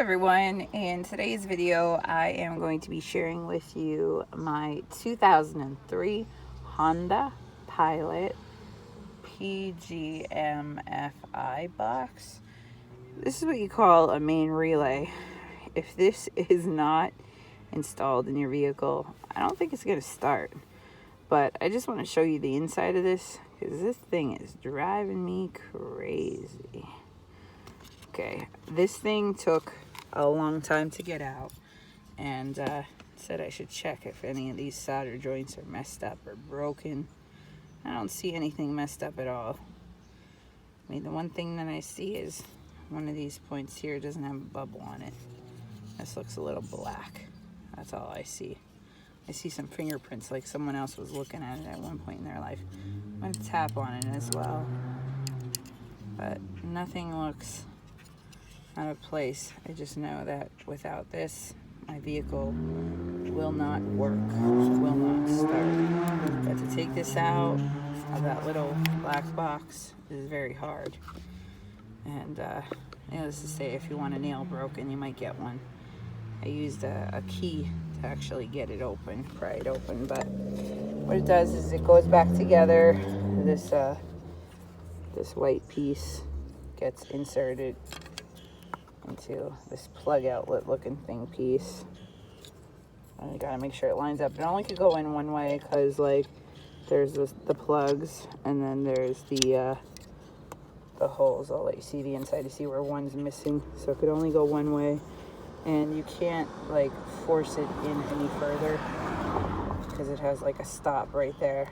everyone. In today's video, I am going to be sharing with you my 2003 Honda Pilot PGMFI box. This is what you call a main relay. If this is not installed in your vehicle, I don't think it's going to start. But I just want to show you the inside of this because this thing is driving me crazy. Okay, this thing took a long time to get out, and said I should check if any of these solder joints are messed up or broken. I don't see anything messed up at all. I mean, the one thing that I see is one of these points here doesn't have a bubble on it. This looks a little black. That's all I see. I see some fingerprints like someone else was looking at it at one point in their life. I'm going to tap on it as well, but nothing looks out of place. I just know that without this, my vehicle will not work, will not start. But to take this out of that little black box is very hard. And needless to say, if you want a nail broken, you might get one. I used a key to actually get it open, pry it open. But what it does is it goes back together. This white piece gets inserted into this plug outlet looking thing piece. I gotta make sure it lines up. It only could go in one way because, like, there's the plugs and then there's the holes. I'll let you see the inside to see where one's missing. So it could only go one way, and you can't like force it in any further because it has like a stop right there.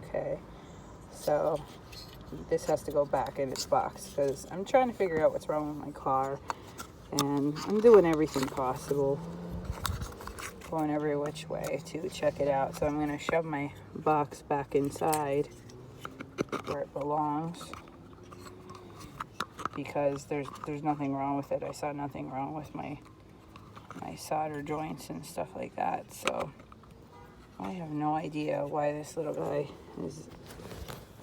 Okay, so this has to go back in its box because I'm trying to figure out what's wrong with my car. And I'm doing everything possible, going every which way to check it out. So I'm going to shove my box back inside where it belongs because there's nothing wrong with it. I saw nothing wrong with my solder joints and stuff like that. So I have no idea why this little guy is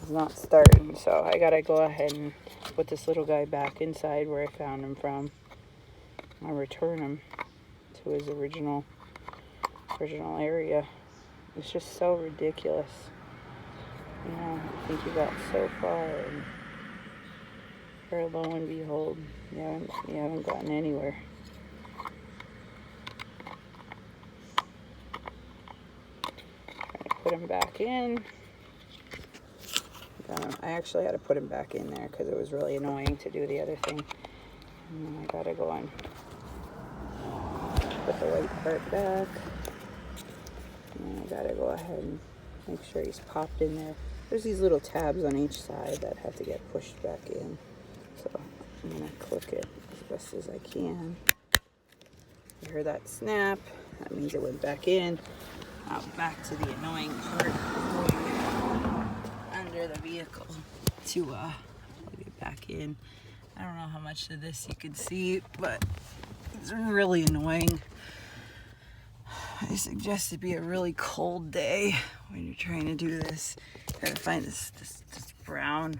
not starting. So I got to go ahead and put this little guy back inside where I found him from. I'll return him to his original area. It's just so ridiculous. You know, I think you got so far, and for lo and behold, you haven't gotten anywhere. Trying to put him back in. I actually had to put him back in there because it was really annoying to do the other thing. And then I gotta go on. Put the white part back, and I gotta go ahead and make sure he's popped in there. There's these little tabs on each side that have to get pushed back in, so I'm gonna click it as best as I can. You hear that snap? That means it went back in. Now back to the annoying part, under the vehicle to plug it back in. I don't know how much of this you can see, but it's really annoying. I suggest it be a really cold day when you're trying to do this. Gotta find this brown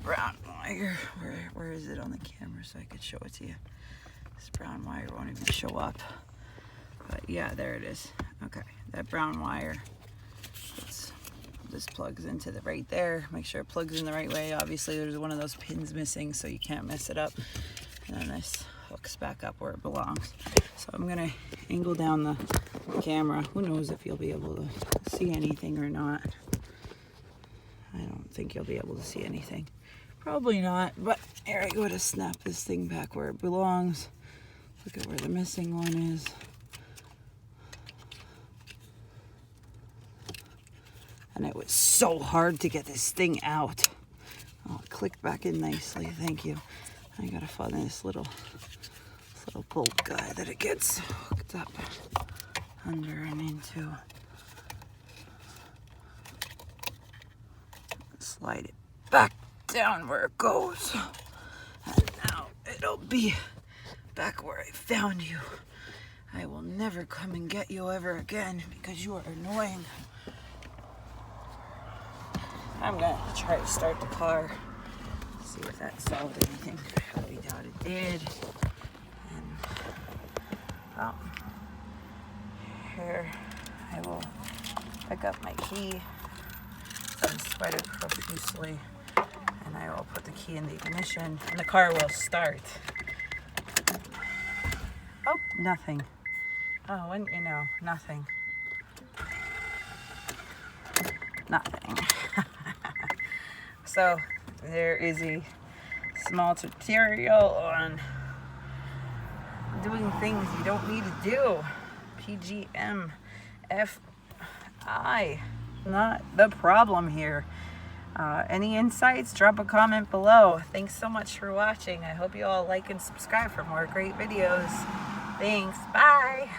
wire. Where is it on the camera so I could show it to you? This brown wire won't even show up. But yeah, there it is. Okay, that brown wire. This plugs into the right there. Make sure it plugs in the right way. Obviously, there's one of those pins missing, so you can't mess it up. And then this hooks back up where it belongs. So I'm gonna angle down the camera. Who knows if you'll be able to see anything or not. I don't think you'll be able to see anything. Probably not, but here I go to snap this thing back where it belongs. Look at where the missing one is. And it was so hard to get this thing out. Oh, it clicked back in nicely, thank you. I gotta find this little bolt guy that it gets hooked up under and into. Slide it back down where it goes. And now it'll be back where I found you. I will never come and get you ever again because you are annoying. I'm gonna try to start the car, see if that solved anything. I highly doubt it did. And Oh. Here, I will pick up my key. And sweat it profusely. And I will put the key in the ignition. And the car will start. Oh, nothing. Oh, wouldn't you know? Nothing. Nothing. So, there is a small tutorial on doing things you don't need to do. PGMFI. Not the problem here. Any insights? Drop a comment below. Thanks so much for watching. I hope you all like and subscribe for more great videos. Thanks. Bye.